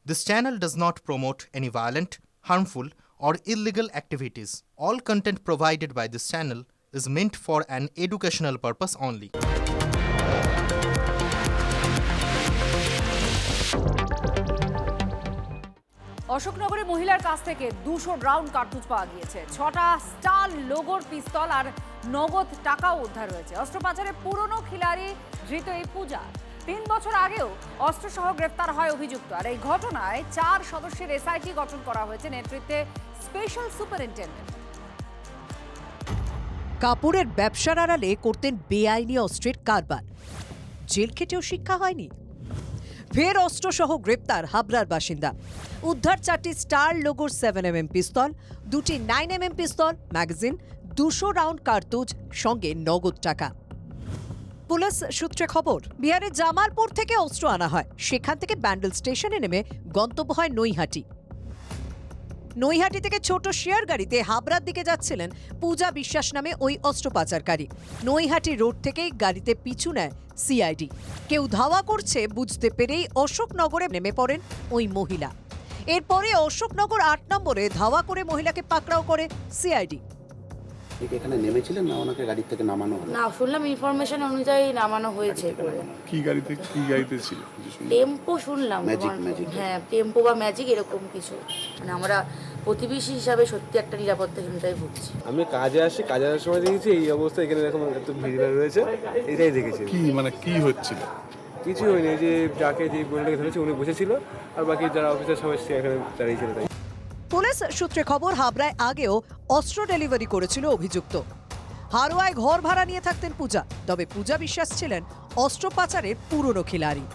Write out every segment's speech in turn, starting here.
This channel does not promote any violent, harmful, or illegal activities. All content provided by this channel is meant for an educational purpose only. অশোকনগরে মহিলার কাছ থেকে 200 round কার্তুজ পাওয়া গিয়েছে, 6টা star লোগোর পিস্তল আর নগদ টাকাও উদ্ধার হয়েছে। অস্ত্র পাচারের পুরনো খিলাড়ি ধৃত এই পূজা 3 বছর আগেও অস্ত্রসহ গ্রেফতার হয় অভিযুক্ত। আর এই ঘটনায় 4 সদস্যের এসআইটি গঠন করা হয়েছে, নেতৃত্বে স্পেশাল সুপারিনটেন্ডেন্ট। কাপড়ের ব্যবসার আড়ালে করতেন বেআইনি অস্ত্রের কারবার, জেল খেটেও শিক্ষা হয়নি। ফের অস্ত্রসহ গ্রেপ্তার হাবড়ার বাসিন্দা। উদ্ধার 4টি স্টার লোগোর 7mm পিস্তল, 2টি 9mm পিস্তল, ম্যাগাজিন, 200 রাউন্ড কার্তুজ, সঙ্গে নগদ টাকা। পুলিশ সূত্রে খবর, বিহারের জামালপুর থেকে অস্ত্র আনা হয়, সেখান থেকে ব্যান্ডেল স্টেশনে নেমে গন্তব্য হয় নৈহাটি। নৈহাটি থেকে ছোট শেয়ার গাড়িতে হাবড়ার দিকে যাচ্ছিলেন পূজা বিশ্বাস নামে ওই অস্ত্র পাচারকারী। নৈহাটি রোড থেকেই গাড়িতে পিছু নেয় সিআইডি। কেউ ধাওয়া করছে বুঝতে পেরেই অশোকনগরে নেমে পড়েন ওই মহিলা। এরপরে অশোকনগর 8 নম্বরে ধাওয়া করে মহিলাকে পাকড়াও করে সিআইডি। এখানে নেমেছিলেন না ওনাকে গাড়ি থেকে নামানো হলো? না, শুনলাম ইনফরমেশন অনুযায়ী নামানো হয়েছে। কি গাড়িতে ছিল? টেম্পো শুনলাম। ম্যাজিক। হ্যাঁ, টেম্পো বা ম্যাজিক এরকম কিছু। মানে আমরা প্রতিবেশী হিসাবে সত্যি একটা নিরাপত্তাহীনতায় ভুগছি। আমি কাজে আসি, কাজে আসার সময় দেখেছি এই অবস্থা, এখানে এরকম এত ভিড় রয়েছে, এটাই দেখেছি। কি হচ্ছিল? কিছু হয়নি, যে যাকে যে বোনটাকে ধরেছে উনি বসেছিল, আর বাকি যারা অফিসার সবাই এখানে দাঁড়িয়েছিল। তাই পুলিশ সূত্রে খবর, হাবড়ায় আগেও অস্ত্র ডেলিভারি করেছিল অভিযুক্ত। হারোয়ায় ঘর ভাড়া নিয়ে থাকতেন পূজা, তবে পূজা বিশ্বাস ছিলেন অস্ত্র পাচারের পুরনো খিলাড়ি।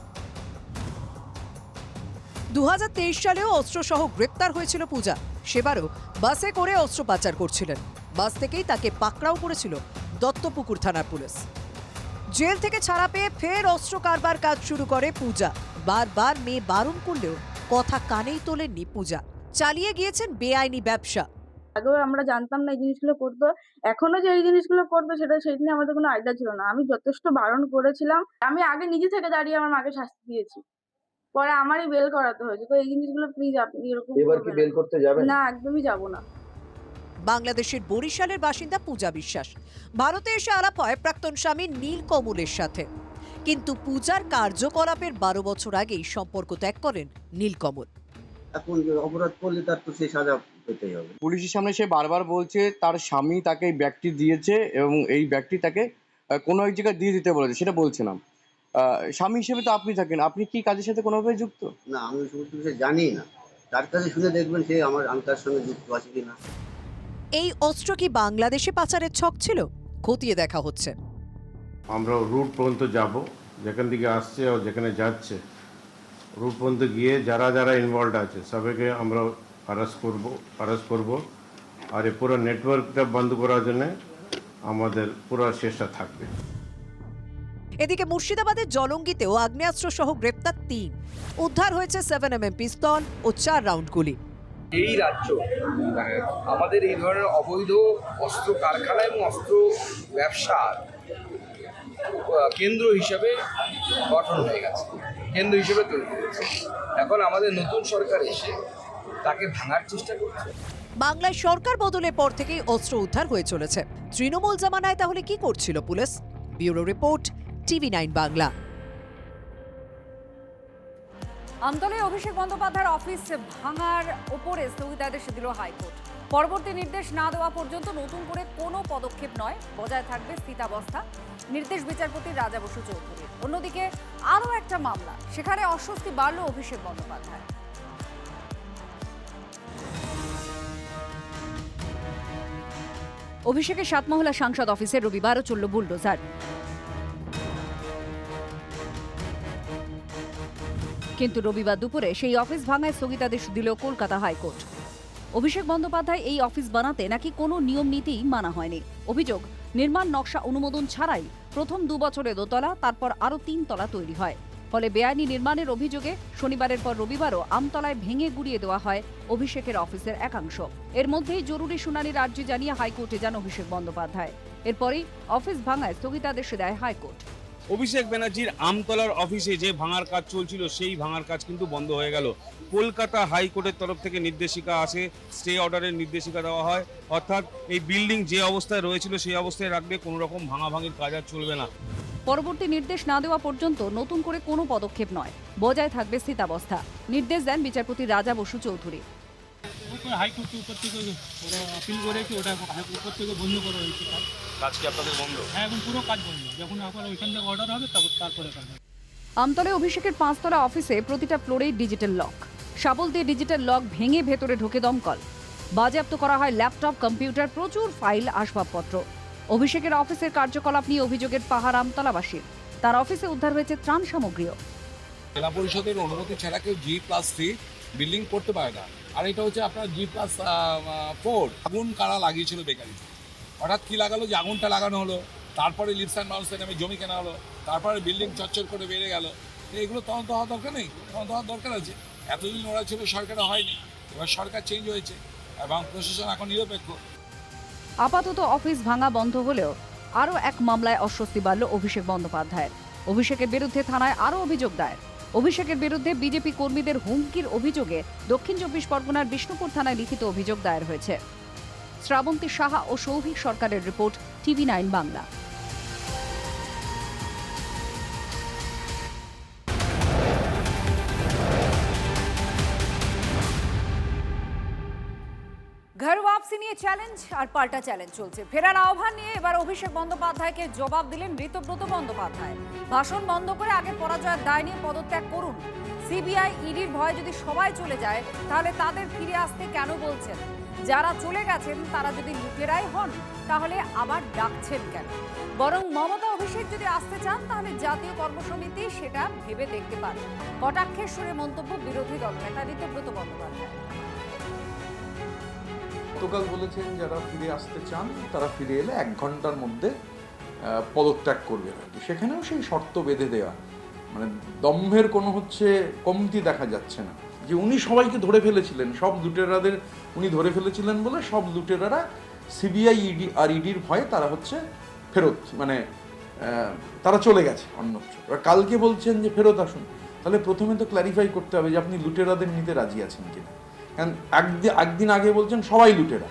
2023 সালেও অস্ত্রসহ গ্রেপ্তার হয়েছিল পূজা। সেবারও বাসে করে অস্ত্র পাচার করছিলেন। বাস থেকেই তাকে পাকড়াও করেছিল দত্তপুকুর থানার পুলিশ। জেল থেকে ছাড়া পেয়ে ফের অস্ত্র কারবার কাজ শুরু করে পূজা। বারবার মেয়ে বারণ করলেও কথা কানেই তোলেননি পূজা। চালিয়ে গিয়েছেন বেআইনি ব্যবসা। আগেও আমরা জানতাম না এই জিনিসগুলো করতো, এখনো যে এই জিনিসগুলো করবে সেটা নিয়ে আমাদের কোনো আইডিয়া ছিল না। আমি যথেষ্ট বারণ করেছিলাম, আমি আগে নিজে থেকে দাঁড়িয়ে আমার মাকে শাস্তি দিয়েছি, পরে আমারই বেল করাতে হয়েছে। তো এই জিনিসগুলো প্লিজ আপনি এরকম এবার কি বেল করতে যাবেন? না, একদমই যাব না। বাংলাদেশের বরিশালের বাসিন্দা পূজা বিশ্বাস। ভারতে এসে আলাপ হয় প্রাক্তন স্বামী নীলকমলের সাথে, কিন্তু পূজার কার্যকলাপের 12 বছর আগেই সম্পর্ক ত্যাগ করেন নীলকমল। এখন অপরাধ করলে তার তো সেই সাজা পেতেই হবে। পুলিশের সামনে সে বারবার বলছে তার স্বামী তাকে এই ব্যাগটি দিয়েছে এবং এই ব্যাগটি তাকে কোনো এক জায়গায় দিয়ে দিতে বলেছে, সেটা বলছে না। স্বামী হিসেবে তো আপনি থাকেন, আপনি কি কাজের সাথে কোনোভাবে যুক্ত? না, আমি সমস্ত কিছু জানি না, তার কাছে শুনে দেখবেন সে আমি তার সঙ্গে যুক্ত আছি কিনা। এই অস্ত্র কি বাংলাদেশে পাচারের ছক ছিল? খতিয়ে দেখা হচ্ছে। আমরা রুট পর্যন্ত যাব, যেখান থেকে আসছে ও যেখানে যাচ্ছে, রুট পর্যন্ত গিয়ে যারা যারা ইনভলভ আছে সবাইকে আমরা অ্যারেস্ট করব। আর এই পুরো নেটওয়ার্কটা বন্ধ করার জন্য আমাদের পুরো চেষ্টা থাকবে। এদিকে মুর্শিদাবাদের জলঙ্গিতেও আগ্নেয়াস্ত্র সহ গ্রেপ্তার 3। উদ্ধার হয়েছে 7mm পিস্তল ও 4 রাউন্ড গুলি। এই রাজ্য আমাদের এই ধরনের অবৈধ অস্ত্র কারখানা এবং অস্ত্র ব্যবসার কেন্দ্র হিসেবে গঠন হয়ে গেছে, কেন্দ্র হিসেবে তৈরি হয়েছে। এখন আমাদের নতুন সরকার এসে তাকে ভাঙার চেষ্টা করছে। বাংলায় সরকার বদলের পর থেকেই অস্ত্র উদ্ধার হয়ে চলেছে। তৃণমূল জামানায় তাহলে কি করছিল পুলিশ? Bureau report, TV9 Bangla. আমতলায় অভিষেক বন্দ্যোপাধ্যায়ের অফিস ভাঙার ওপরে স্থগিতাদেশ দিল হাইকোর্ট। পরবর্তী নির্দেশ না দেওয়া পর্যন্ত নতুন করে কোনো পদক্ষেপ নয়, বজায় থাকবে স্থিতাবস্থা, নির্দেশ বিচারপতি রাজা বসু চৌধুরীর। অন্যদিকে আরও একটা মামলা, সেখানে অস্বস্তি বাড়ল অভিষেক বন্দ্যোপাধ্যায়। অভিষেকের 7 মহলা সাংসদ অফিসে রবিবারও চলল বুলডোজার। কিন্তু রবিবার দুপুরে সেই অফিস ভাঙায় স্থগিতাদেশ দিল কলকাতা হাইকোর্ট। অভিষেক বন্দ্যোপাধ্যায় এই অফিস বানাতে নাকি কোনো নিয়ম নীতি মানা হয়নি। অভিযোগ, নির্মাণ নকশা অনুমোদন ছাড়াই প্রথম 2 বছরে দোতলা, তারপর আরও 3 তলা তৈরি হয়। ফলে বেআইনি নির্মাণের অভিযোগে শনিবারের পর রবিবারও আমতলায় ভেঙে গুড়িয়ে দেওয়া হয় অভিষেকের অফিসের একাংশ। এর মধ্যেই জরুরি শুনানির আর্জি জানিয়ে হাইকোর্টে যান অভিষেক বন্দ্যোপাধ্যায়। এরপরেই অফিস ভাঙায় স্থগিতাদেশ দেয় হাইকোর্ট। অভিষেক ব্যানার্জির আমতলার অফিসে যে ভাঙার কাজ চলছিল সেই ভাঙার কাজ কিন্তু বন্ধ হয়ে গেল। কলকাতা হাইকোর্টের তরফ থেকে নির্দেশিকা আসে, স্টে অর্ডারের নির্দেশিকা দেওয়া হয়, অর্থাৎ এই বিল্ডিং যে অবস্থায় রয়েছিল সেই অবস্থায় রাখবে, কোনো রকম ভাঙাভাঙির কাজ আর চলবে না। পরবর্তী নির্দেশ না দেওয়া পর্যন্ত নতুন করে কোনো পদক্ষেপ নয়, বজায় থাকবে স্থিতাবস্থা। নির্দেশ দেন বিচারপতি রাজা বসু চৌধুরী। হাইকোর্টের উপর থেকে ওরা আপিল করেছে, ওটা উপর থেকে বন্ধ করা হয়েছে। কাজ কি আপনাদের বন্ধ? হ্যাঁ, এখন পুরো কাজ বন্ধ। যখন আবার ওইখান থেকে অর্ডার হবে তারপরে কাজ হবে। আমতলে অভিষেকের 5তলা অফিসে প্রতিটা ফ্লোরেই ডিজিটাল লক। শাবল দিয়ে ডিজিটাল লক ভেঙে ভেতরে ঢোকে দমকল। বাজেয়াপ্ত করা হয় ল্যাপটপ, কম্পিউটার, প্রচুর ফাইল, আসবাবপত্র। অভিষেকের অফিসের কার্যকলাপ নিয়ে অভিযোগের পাহাড় আমতলাবাসীর। তার অফিসে উদ্ধার হয়েছে ত্রাণ সামগ্রীও। জেলা পরিষদের অনুমতি ছাড়া কেউ G+3 বিল্ডিং করতে পারে না। আর এটা হচ্ছে আপনার G+4। আগুন কারা লাগিয়েছিল বেকারিতে? হঠাৎ কি লাগালো যে আগুনটা লাগানো হলো, তারপরে লিপস অ্যান্ড বাউন্সের নামে জমি কেনা হলো, তারপরে বিল্ডিং চচ্চর করে বেড়ে গেল। এগুলো তদন্ত হওয়ার দরকার নেই? তদন্ত হওয়ার দরকার আছে। এতদিন ওরা ছিল সরকারে হয়নি, এবার সরকার চেঞ্জ হয়েছে এবং প্রশাসন এখন নিরপেক্ষ। আপাতত অফিস ভাঙা বন্ধ হলেও আরও এক মামলায় অস্বস্তি বাড়ল অভিষেক বন্দ্যোপাধ্যায়ের। অভিষেকের বিরুদ্ধে থানায় আরও অভিযোগ দায়ের। অভিষেকের বিরুদ্ধে বিজেপি কর্মীদের হুমকির অভিযোগে দক্ষিণ 24 পরগনার বিষ্ণুপুর থানায় লিখিত অভিযোগ দায়ের হয়েছে। শ্রাবন্তী সাহা ও সৌভিক সরকারের রিপোর্ট, TV9 বাংলা। ঘর ওয়াপসি নিয়ে চ্যালেঞ্জ আর পাল্টা চ্যালেঞ্জ চলছে। ফেরার আহ্বান নিয়ে এবার অভিষেক বন্দ্যোপাধ্যায়কে জবাব দিলেন ঋতব্রত বন্দ্যোপাধ্যায়। ভাষণ বন্ধ করে আগে পরাজয়ের দায় নিয়ে পদত্যাগ করুন। সিবিআই, ইডির ভয়ে যদি সবাই চলে যায় তাহলে তাদের ফিরে আসতে কেন বলছেন? যারা চলে গেছেন তারা যদি লুটেরাই হন তাহলে আবার ডাকছেন কেন? বরং মমতা অভিষেক যদি আসতে চান তাহলে জাতীয় কর্মসমিতি সেটা ভেবে দেখতে পারে। কটাক্ষের সুরে মন্তব্য বিরোধী দলনেতা ঋতব্রত বন্দ্যোপাধ্যায়। গতকাল বলেছেন যারা ফিরে আসতে চান তারা ফিরে এলে 1 ঘন্টার মধ্যে পদত্যাগ করবে। সেখানেও সেই শর্ত বেঁধে দেওয়া, মানে দম্ভের কোনো কমতি দেখা যাচ্ছে না। যে উনি সবাইকে ধরে ফেলেছিলেন, সব লুটেরাদের উনি ধরে ফেলেছিলেন বলে সব লুটেরারা সিবিআই, ইডি আর ইডির ভয়ে তারা ফেরত, মানে তারা চলে গেছে অন্যত্র। এবার কালকে বলছেন যে ফেরত আসুন, তাহলে প্রথমে তো ক্ল্যারিফাই করতে হবে যে আপনি লুটেরাদের নিতে রাজি আছেন কিনা। কারণ একদিন আগে বলছেন সবাই লুটেরা,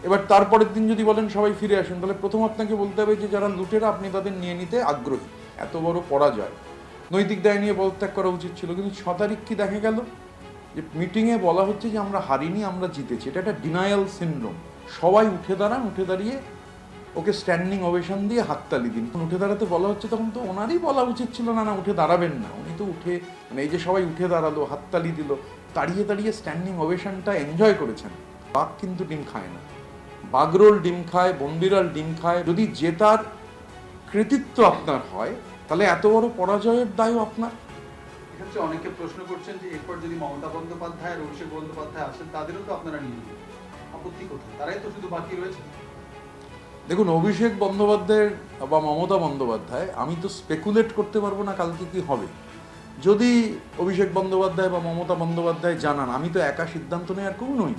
এবার তারপরের দিন যদি বলেন সবাই ফিরে আসেন, তাহলে প্রথম আপনাকে বলতে হবে যে যারা লুটেরা আপনি তাদের নিয়ে নিতে আগ্রহী। এত বড় পরাজয়, নৈতিক দায় নিয়ে পদত্যাগ করা উচিত ছিল। কিন্তু 6 তারিখ কি দেখা গেল যে মিটিংয়ে বলা হচ্ছে যে আমরা হারিনি, আমরা জিতেছি। এটা একটা ডিনায়াল সিনড্রোম। সবাই উঠে দাঁড়ান, উঠে দাঁড়িয়ে ওকে স্ট্যান্ডিং ওভেশন দিয়ে হাততালি দিন। উঠে দাঁড়াতে বলা হচ্ছে তখন তো ওনারই বলা উচিত ছিল না উঠে দাঁড়াবেন না। উনি তো উঠে, মানে এই যে সবাই উঠে দাঁড়ালো, হাততালি দিল, দাঁড়িয়ে দাঁড়িয়ে স্ট্যান্ডিং ওভেশনটা এনজয় করেছেন। বাঘ কিন্তু ডিম খায় না, বাগরোল ডিম খায়, বনবিড়াল ডিম খায়। যদি জেতার কৃতিত্ব আপনার হয় তাহলে এত বড় পরাজয়ের দায়ও আপনার। এক্ষেত্রে অনেকে প্রশ্ন করছেন যে এরপর যদি মমতা বন্দ্যোপাধ্যায় আর অভিষেক বন্দ্যোপাধ্যায় আসেন তাদেরও তো আপনারা নিয়ে নেবেন, আপত্তি কোথায়? তারাই তো শুধু বাকি রয়েছে। দেখুন, অভিষেক বন্দ্যোপাধ্যায়ের বা মমতা বন্দ্যোপাধ্যায়, আমি তো স্পেকুলেট করতে পারবো না কালকে কি হবে। যদি অভিষেক বন্দ্যোপাধ্যায় বা মমতা বন্দ্যোপাধ্যায় জানান, আমি তো একা সিদ্ধান্ত নেওয়ার কেউ নই।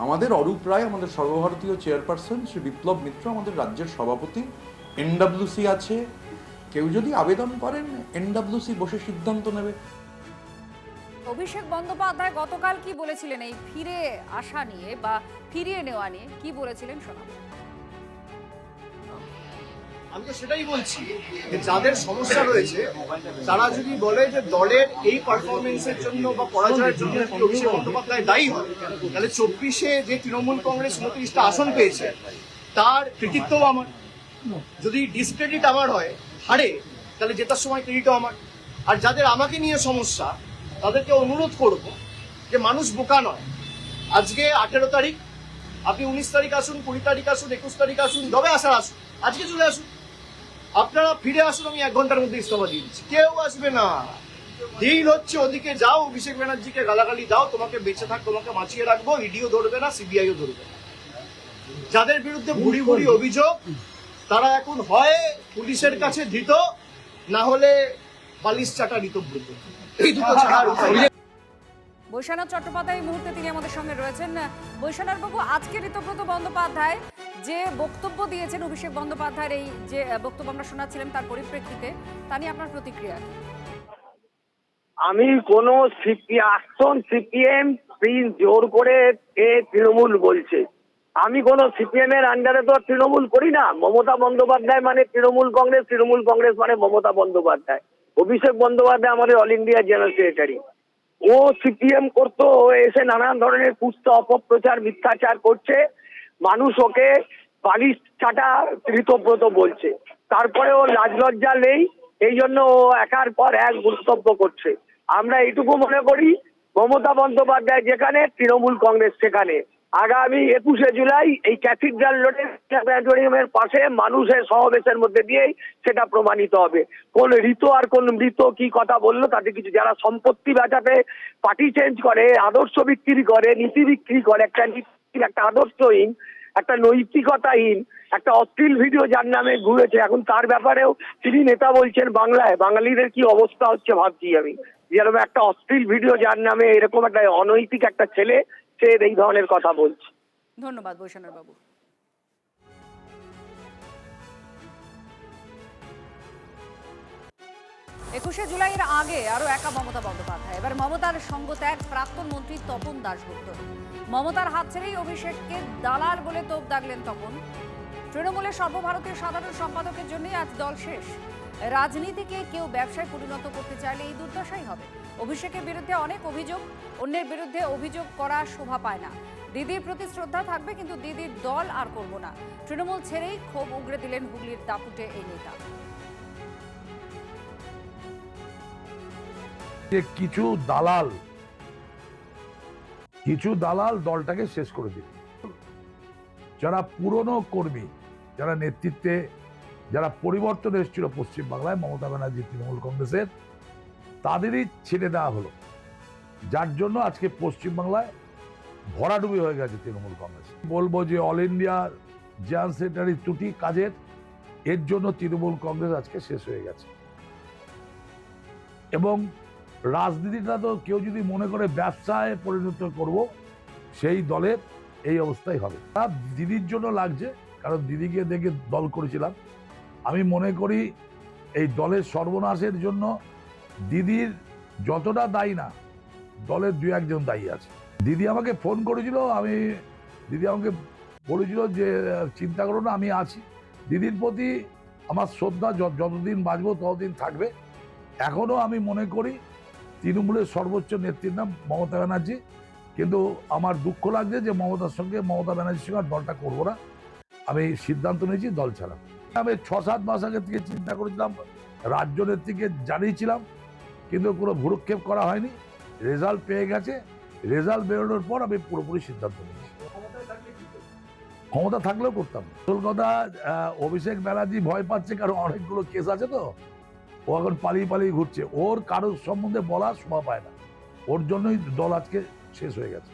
আমাদের অরূপ রায়, আমাদের সর্বভারতীয় চেয়ারপারসন, শ্রী বিপ্লব মিত্র আমাদের রাজ্যের সভাপতি, NWC আছে। কেউ যদি আবেদন করেন, NWC বসে সিদ্ধান্ত নেবে। অভিষেক বন্দ্যোপাধ্যায় গতকাল কি বলেছিলেন এই ফিরে আসা নিয়ে বা ফিরিয়ে নেওয়া নিয়ে? কি বলেছিলেন শোনাবো। আমি তো সেটাই বলছি যে যাদের সমস্যা রয়েছে তারা যদি বলে যে দলের এই পারফরমেন্সের জন্য বা পরাজয়ের জন্য অভিষেক বন্দ্যোপাধ্যায় দায়ী হয়, তাহলে 24-এ যে তৃণমূল কংগ্রেস 29টা আসন পেয়েছে তার কৃতিত্বও আমার। যদি ডিসক্রেডিট আমার হয়, হারে, তাহলে জেতার সময় ক্রেডিটও আমার। আর যাদের আমাকে নিয়ে সমস্যা তাদেরকে অনুরোধ করব যে মানুষ বোকা নয়। আজকে 18 তারিখ, আপনি 19 তারিখ আসুন, 20 তারিখ আসুন, 21 তারিখ আসুন, যবে আসার আসুন, আজকে চলে আসুন। আপনারা ফিরে আসুন, আমি 1 ঘন্টার মধ্যে ইস্তফা দিয়ে দিচ্ছি। কেউ আসবে না। ডিল হচ্ছে ওদিকে যাও, অভিষেক ব্যানার্জিকে গালাগালি দাও, তোমাকে বেঁচে থাক, তোমাকে বাঁচিয়ে রাখবো, ইডিও ধরবে না, সিবিআইও ধরবে না। যাদের বিরুদ্ধে ভুড়ি ভুড়ি অভিযোগ তারা এখন হয় পুলিশের কাছে ধৃত, না হলে বালিশ চাটা ঋতব্রত। এই দুটো ছাড়া আর উপায় নেই। বৈশ্বনাথ চট্টোপাধ্যায় এই মুহূর্তে তিনি আমাদের সঙ্গে রয়েছেন। বৈশ্বনাথ বাবু, আজকে ঋতব্রত বন্দ্যোপাধ্যায় যে বক্তব্য দিয়েছেন অভিষেক বন্দ্যোপাধ্যায়ের, এই যে বক্তব্য আমরা শোনাচ্ছিলাম তার পরিপ্রেক্ষিতে, তা নিয়ে আপনার প্রতিক্রিয়া? আমি কোনো আক্রমণ সিপিএম প্লিজ জোর করে তৃণমূল বলছে, আমি কোনো সিপিএম এর আন্ডারে তো তৃণমূল করি না। মমতা বন্দ্যোপাধ্যায় মানে তৃণমূল কংগ্রেস মানে মমতা বন্দ্যোপাধ্যায়। অভিষেক বন্দ্যোপাধ্যায় আমাদের অল ইন্ডিয়া জেনারেল সেক্রেটারি। ও সিপিএম করতো, এসে নানান ধরনের কুৎস অপপ্রচার মিথ্যাচার করছে, মানুষ ওকে বালিশ চাটা ঋতব্রত বলছে, তারপরে ও লাজ লজ্জা নেই, এই জন্য ও একার পর এক মন্তব্য করছে। আমরা এইটুকু মনে করি, মমতা বন্দ্যোপাধ্যায় যেখানে, তৃণমূল কংগ্রেস সেখানে। আগামী 21শে জুলাই এই ক্যাথিড্রাল রোডের পাশে মানুষের সমাবেশের মধ্যে দিয়েই সেটা প্রমাণিত হবে কোন ঋত আর কোন মৃত কি কথা বললো তাতে কিছু। যারা সম্পত্তি বাঁচাতে পার্টি চেঞ্জ করে, আদর্শ বিক্রি করে, নীতি বিক্রি করে, একটা আদর্শহীন, একটা নৈতিকতাহীন, একটা অশ্লীল ভিডিও যার নামে ঘুরেছে, এখন তার ব্যাপারেও তিনি নেতা বলছেন বাংলায়। বাঙালিদের কি অবস্থা হচ্ছে ভাবছি আমি, যেরকম একটা অশ্লীল ভিডিও যার নামে, এরকম একটা অনৈতিক একটা ছেলে সে এই ধরনের কথা বলছে। ধন্যবাদ বৈষ্ণব বাবু। একুশে জুলাইয়ের আগে আরো একা মমতা বন্দ্যোপাধ্যায়। এবার মমতার সঙ্গ ত্যাগ প্রাক্তন মন্ত্রী তপন দাশগুপ্ত। মমতার হাত ছেড়েই অভিষেককে দালাল বলে তোপ দাগলেন তপন। তৃণমূলের সর্বভারতীয় সাধারণ সম্পাদকের জন্যই আজ দল শেষ। রাজনীতিকে কেউ ব্যবসায় পরিণত করতে চাইলে এই দুর্দশাই হবে। অভিষেকের বিরুদ্ধে অনেক অভিযোগ, অন্যের বিরুদ্ধে অভিযোগ করা শোভা পায় না। দিদির প্রতি শ্রদ্ধা থাকবে, কিন্তু দিদির দল আর করব না। তৃণমূল ছেড়েই ক্ষোভ উগড়ে দিলেন হুগলির দাপুটে এই নেতা। কিছু দালাল দলটাকে শেষ করে দিল। যারা পুরনো কর্মী, যারা নেতৃত্বে, যারা পরিবর্তন এসেছিল পশ্চিমবাংলায় মমতা ব্যানার্জি তৃণমূল কংগ্রেসের, তাদেরই ছেড়ে দেওয়া হলো, যার জন্য আজকে পশ্চিমবাংলায় ভরাডুবি হয়ে গেছে তৃণমূল কংগ্রেস। বলবো যে অল ইন্ডিয়া জেনারেল সেক্রেটারি ত্রুটি কাজের, এর জন্য তৃণমূল কংগ্রেস আজকে শেষ হয়ে গেছে। এবং রাজনীতিটা তো কেউ যদি মনে করে ব্যবসায় পরিণত করব, সেই দলের এই অবস্থাই হবে। দিদির জন্য লাগছে, কারণ দিদিকে দেখে দল করেছিলাম। আমি মনে করি এই দলের সর্বনাশের জন্য দিদির যতটা দায়ী না, দলের দু একজন দায়ী আছে। দিদি আমাকে ফোন করেছিল, দিদি আমাকে বলেছিল যে চিন্তা করো না, আমি আছি। দিদির প্রতি আমার শ্রদ্ধা যতদিন বাঁচবো ততদিন থাকবে। এখনো আমি মনে করি তৃণমূলের সর্বোচ্চ নেত্রীর নাম মমতা ব্যানার্জি, কিন্তু আমার দুঃখ লাগছে যে মমতা ব্যানার্জির সঙ্গে দলটা করবো না। আমি সিদ্ধান্ত নিয়েছি দল ছাড়া। আমি 6-7 মাস আগে থেকে চিন্তা করেছিলাম, রাজ্য নেত্রীকে জানিয়েছিলাম, কিন্তু কোনো ভ্রুক্ষেপ করা হয়নি। রেজাল্ট পেয়ে গেছে, রেজাল্ট বেরোনোর পর আমি পুরোপুরি সিদ্ধান্ত নিয়েছি। ক্ষমতা থাকলেও করতাম। আসল কথা, অভিষেক ব্যানার্জি ভয় পাচ্ছে, কারণ অনেকগুলো কেস আছে তো, ও এখন পালিয়ে ঘুরছে। ওর কারোর সম্বন্ধে বলা শোভা পায় না, ওর জন্যই দল আজকে শেষ হয়ে গেছে।